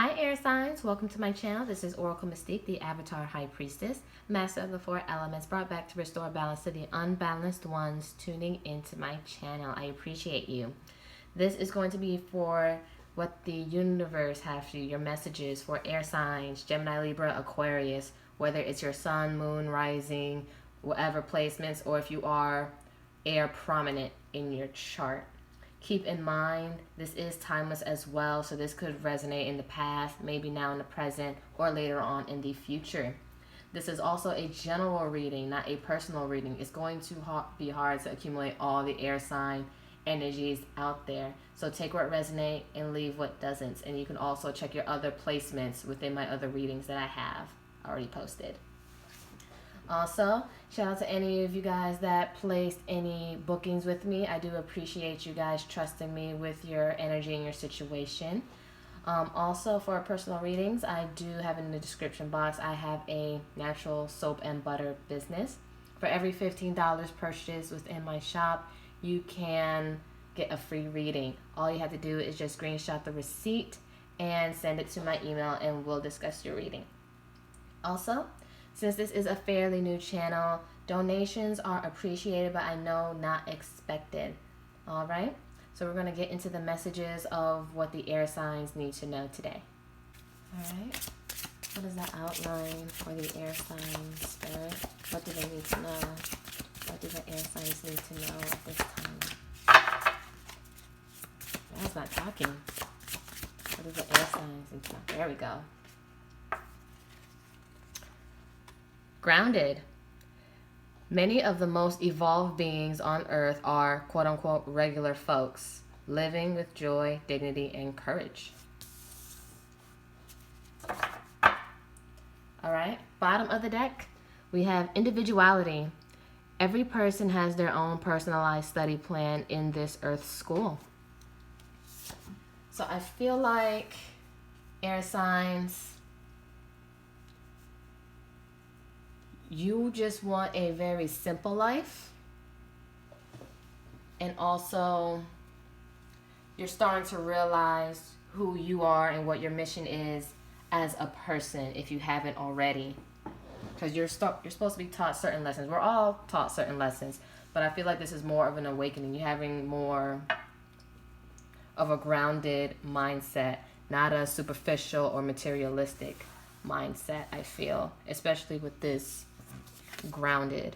Hi air signs, welcome to my channel. This is Oracle Mystique, the Avatar High Priestess, Master of the Four Elements, brought back to restore balance to the unbalanced ones tuning into my channel. I appreciate you. This is going to be for what the universe has for you, your messages for air signs, Gemini, Libra, Aquarius, whether it's your sun, moon, rising, whatever placements, or if you are air prominent in your chart. Keep in mind, this is timeless as well, so this could resonate in the past, maybe now in the present, or later on in the future. This is also a general reading, not a personal reading. It's going to be hard to accumulate all the air sign energies out there. So take what resonates and leave what doesn't. And you can also check your other placements within my other readings that I have already posted. Also, shout out to any of you guys that placed any bookings with me. I do appreciate you guys trusting me with your energy and your situation. Also, for personal readings, I do have in the description box, I have a natural soap and butter business. For every $15 purchased within my shop, you can get a free reading. All you have to do is just screenshot the receipt and send it to my email, and we'll discuss your reading. Also, since this is a fairly new channel, donations are appreciated, but I know not expected. All right, so we're going to get into the messages of what the air signs need to know today. All right, what is the outline for the air signs, Spirit? What do they need to know? What do the air signs need to know at this time? That's not talking. What do the air signs need to know? There we go. Grounded. Many of the most evolved beings on earth are quote-unquote regular folks, living with joy, dignity, and courage. All right, bottom of the deck, we have individuality. Every person has their own personalized study plan in this earth school. So I feel like air signs, you just want a very simple life, and also you're starting to realize who you are and what your mission is as a person if you haven't already, because you're supposed to be taught certain lessons. We're all taught certain lessons, but I feel like this is more of an awakening. You're having more of a grounded mindset, not a superficial or materialistic mindset, I feel, especially with this grounded,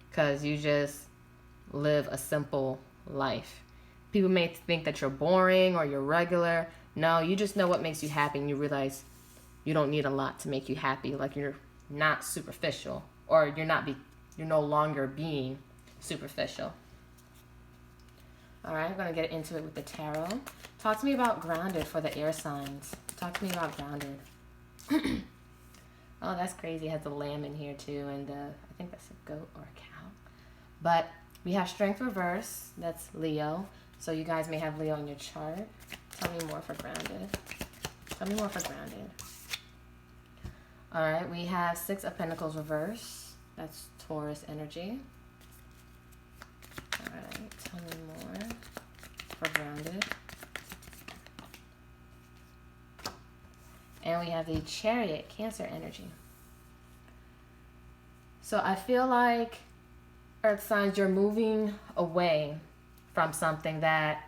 because you just live a simple life. People may think that you're boring or you're regular. No, you just know what makes you happy, and you realize you don't need a lot to make you happy. Like, you're not superficial, or you're no longer being superficial. All right, I'm gonna get into it with the tarot. Talk to me about grounded for the air signs. Talk to me about grounded. Oh, that's crazy. It has a lamb in here too, and I think that's a goat or a cow. But we have strength reverse. That's Leo. So you guys may have Leo in your chart. Tell me more for grounded. Tell me more for grounded. All right, we have Six of Pentacles reverse. That's Taurus energy. All right, tell me more for grounded. And we have the Chariot, Cancer energy. So I feel like, earth signs, you're moving away from something that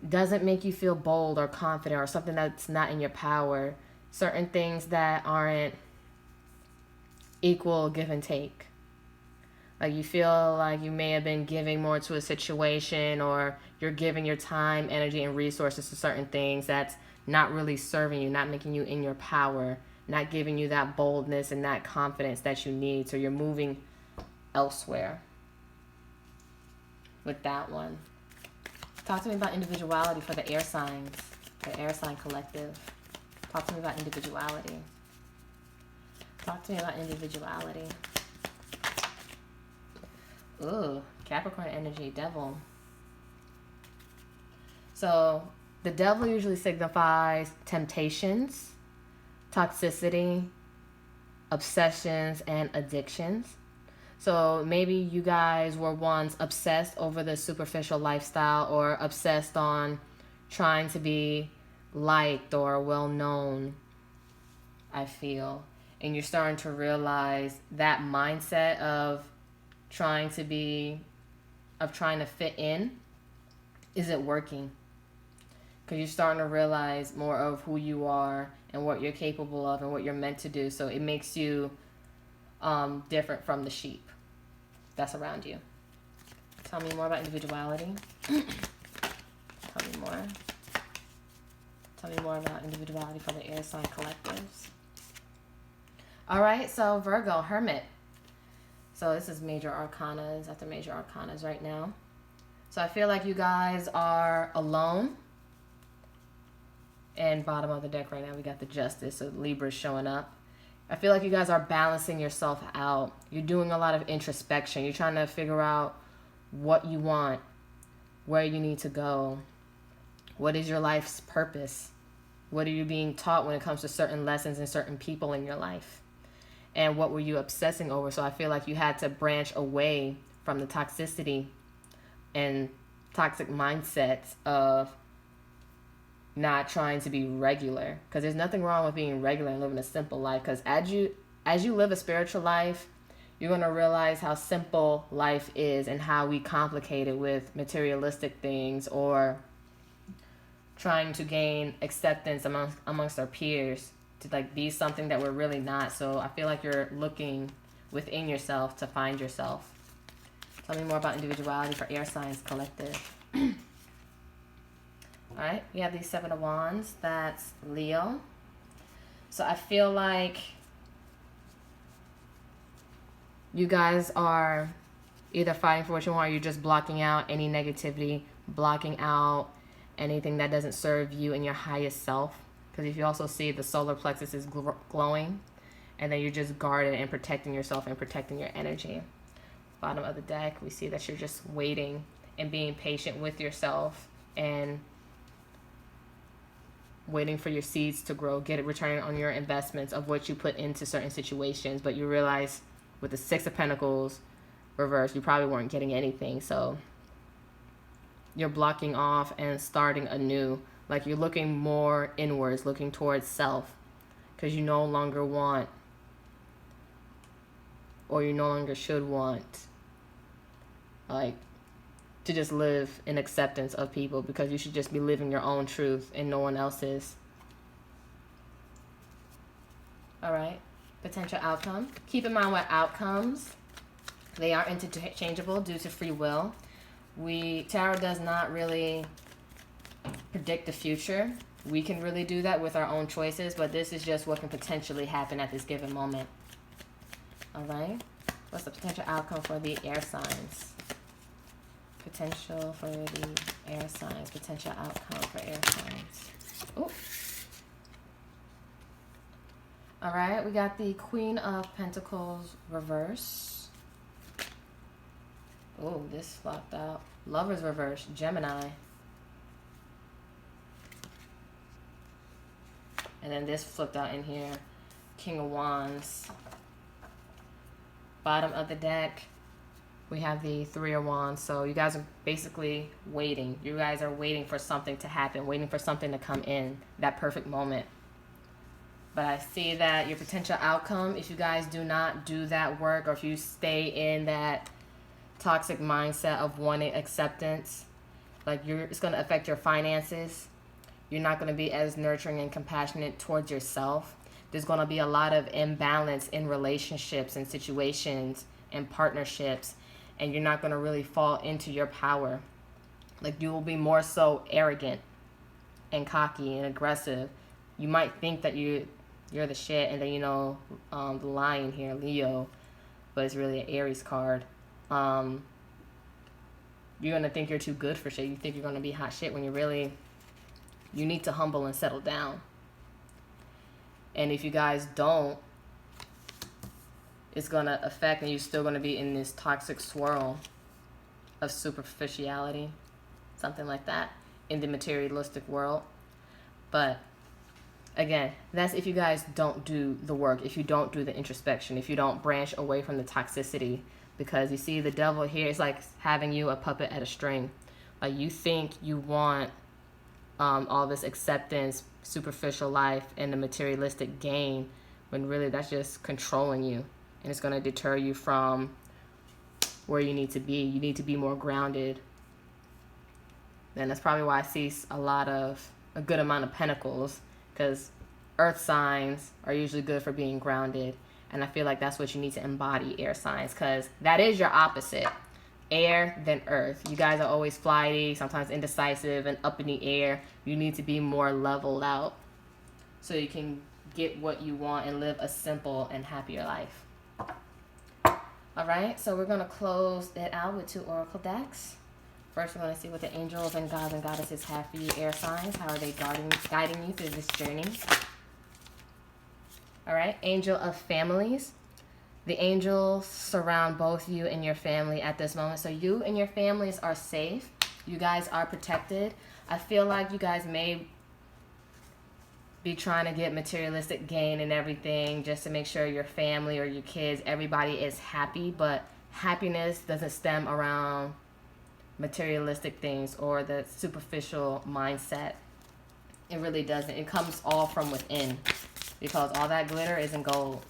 doesn't make you feel bold or confident, or something that's not in your power. Certain things that aren't equal give and take. Like, you feel like you may have been giving more to a situation, or you're giving your time, energy, and resources to certain things that's not really serving you, not making you in your power, not giving you that boldness and that confidence that you need. So you're moving elsewhere with that one. Talk to me about individuality for the air signs, the air sign collective. Talk to me about individuality. Talk to me about individuality. Ooh, Capricorn energy, devil. So the devil usually signifies temptations, toxicity, obsessions, and addictions. So maybe you guys were once obsessed over the superficial lifestyle, or obsessed on trying to be liked or well known, I feel. And you're starting to realize that mindset of trying to fit in isn't working. Because you're starting to realize more of who you are and what you're capable of and what you're meant to do. So it makes you different from the sheep that's around you. Tell me more about individuality. Tell me more. Tell me more about individuality for the air sign collectives. All right, so Virgo, Hermit. So this is major arcanas after major arcanas right now. So I feel like you guys are alone. And bottom of the deck right now, we got the Justice. So Libra's showing up. I feel like you guys are balancing yourself out. You're doing a lot of introspection. You're trying to figure out what you want, where you need to go. What is your life's purpose? What are you being taught when it comes to certain lessons and certain people in your life? And what were you obsessing over? So I feel like you had to branch away from the toxicity and toxic mindsets of not trying to be regular. Because there's nothing wrong with being regular and living a simple life. Because as you live a spiritual life, you're going to realize how simple life is and how we complicate it with materialistic things or trying to gain acceptance amongst our peers to like be something that we're really not. So I feel like you're looking within yourself to find yourself. Tell me more about individuality for air signs collective. All right, we have these 7 of Wands. That's Leo. So I feel like you guys are either fighting for what you want or you're just blocking out any negativity, blocking out anything that doesn't serve you and your highest self. Because if you also see the solar plexus is glowing, and then you're just guarded and protecting yourself and protecting your energy. Bottom of the deck, we see that you're just waiting and being patient with yourself and waiting for your seeds to grow, get a return on your investments of what you put into certain situations. But you realize with the 6 of Pentacles reversed, you probably weren't getting anything. So you're blocking off and starting anew. Like you're looking more inwards, looking towards self, because you no longer want, or you no longer should want, like, to just live in acceptance of people, because you should just be living your own truth and no one else's. All right, potential outcome. Keep in mind what outcomes, they are interchangeable due to free will. Tarot does not really predict the future. We can really do that with our own choices, but this is just what can potentially happen at this given moment. All right, what's the potential outcome for the air signs? Potential for the air signs. Potential outcome for air signs. Ooh. All right, we got the Queen of Pentacles reverse. Oh, this flopped out. Lovers reverse. Gemini. And then this flipped out in here. King of Wands. Bottom of the deck, we have the 3 of Wands. So you guys are basically waiting. You guys are waiting for something to happen, waiting for something to come in, that perfect moment. But I see that your potential outcome, if you guys do not do that work, or if you stay in that toxic mindset of wanting acceptance, like it's going to affect your finances. You're not going to be as nurturing and compassionate towards yourself. There's going to be a lot of imbalance in relationships and situations and partnerships, and you're not going to really fall into your power. Like you will be more so arrogant and cocky and aggressive. You might think that you're the shit, and then the lion here, Leo, but it's really an Aries card. You're going to think you're too good for shit. You think you're going to be hot shit when you need to humble and settle down. And if you guys don't, it's going to affect, and you're still going to be in this toxic swirl of superficiality, something like that, in the materialistic world. But again, that's if you guys don't do the work, if you don't do the introspection, if you don't branch away from the toxicity. Because you see the devil here is like having you a puppet at a string. Like you think you want all this acceptance, superficial life, and the materialistic gain, when really that's just controlling you, and it's going to deter you from where you need to be. You need to be more grounded. And that's probably why I see a good amount of pentacles, because earth signs are usually good for being grounded. And I feel like that's what you need to embody, air signs, because that is your opposite. Air, then earth. You guys are always flighty, sometimes indecisive and up in the air. You need to be more leveled out so you can get what you want and live a simple and happier life. All right, so we're going to close it out with 2 oracle decks. First, we're going to see what the angels and gods and goddesses have for you, air signs. How are they guiding you through this journey? All right, angel of families. The angels surround both you and your family at this moment. So you and your families are safe. You guys are protected. I feel like you guys may be trying to get materialistic gain and everything just to make sure your family or your kids, everybody is happy. But happiness doesn't stem around materialistic things or the superficial mindset. It really doesn't. It comes all from within, because all that glitter isn't gold.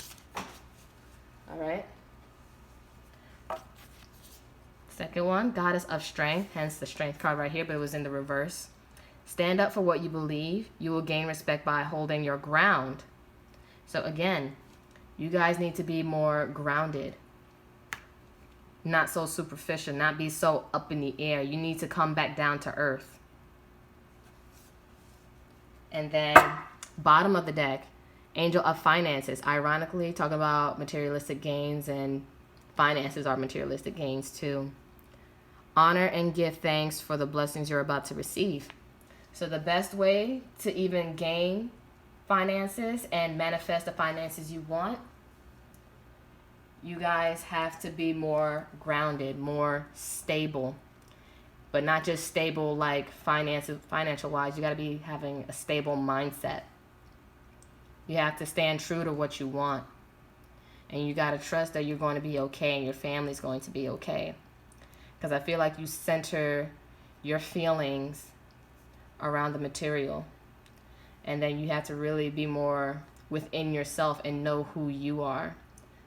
All right. Second one, goddess of strength, hence the strength card right here, but it was in the reverse. Stand up for what you believe. You will gain respect by holding your ground. So again, you guys need to be more grounded. Not so superficial, not be so up in the air. You need to come back down to earth. And then bottom of the deck, angel of finances. Ironically, talking about materialistic gains, and finances are materialistic gains too. Honor and give thanks for the blessings you're about to receive. So the best way to even gain finances and manifest the finances you want, you guys have to be more grounded, more stable. But not just stable like financial wise. You got to be having a stable mindset. You have to stand true to what you want. And you got to trust that you're going to be okay and your family's going to be okay. Because I feel like you center your feelings around the material. And then you have to really be more within yourself and know who you are.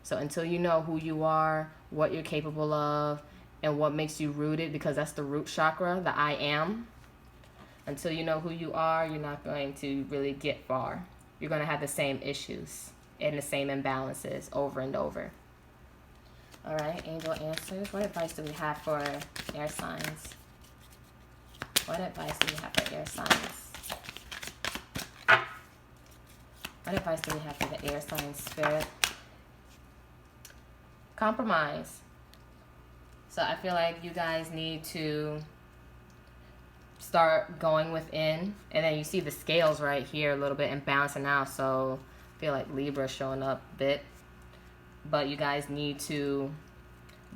So until you know who you are, what you're capable of, and what makes you rooted, because that's the root chakra, the I am. Until you know who you are, you're not going to really get far. You're going to have the same issues and the same imbalances over and over. All right, angel answers. What advice do we have for air signs? What advice do we have for air signs? What advice do we have for the air sign spirit? Compromise. So I feel like you guys need to start going within, and then you see the scales right here a little bit and balancing out. So I feel like Libra showing up a bit, but you guys need to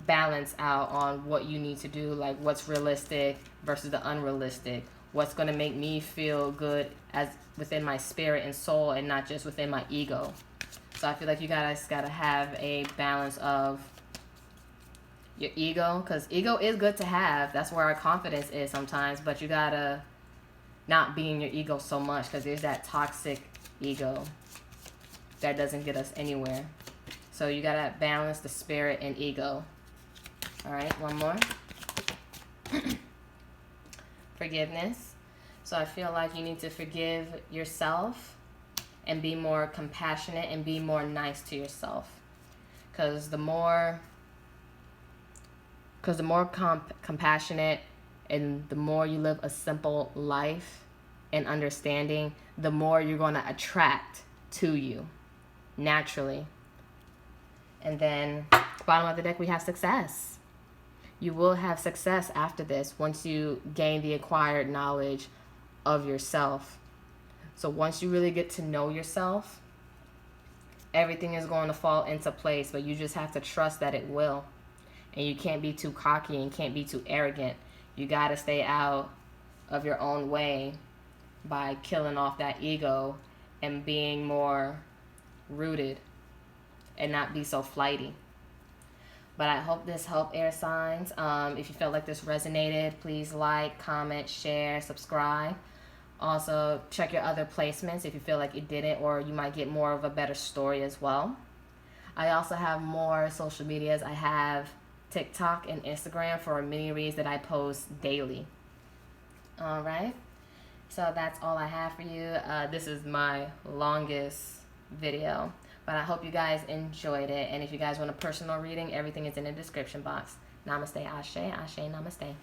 balance out on what you need to do, like what's realistic versus the unrealistic, what's going to make me feel good as within my spirit and soul and not just within my ego. So I feel like you guys got to have a balance of your ego, because ego is good to have. That's where our confidence is sometimes, but you got to not be in your ego so much, because there's that toxic ego that doesn't get us anywhere. So you got to balance the spirit and ego. All right, one more. Forgiveness. So I feel like you need to forgive yourself and be more compassionate and be more nice to yourself. Because the more compassionate and the more you live a simple life and understanding, the more you're going to attract to you naturally. And then bottom of the deck, we have success. You will have success after this once you gain the acquired knowledge of yourself. So once you really get to know yourself, everything is going to fall into place, but you just have to trust that it will. And you can't be too cocky and can't be too arrogant. You got to stay out of your own way by killing off that ego and being more rooted and not be so flighty. But I hope this helped, air signs. If you felt like this resonated, please like, comment, share, subscribe. Also, check your other placements if you feel like you didn't, or you might get more of a better story as well. I also have more social medias. I have TikTok and Instagram for mini reads that I post daily. All right. So that's all I have for you. This is my longest video, but I hope you guys enjoyed it. And if you guys want a personal reading, everything is in the description box. Namaste, Ashe, Ashe, Namaste.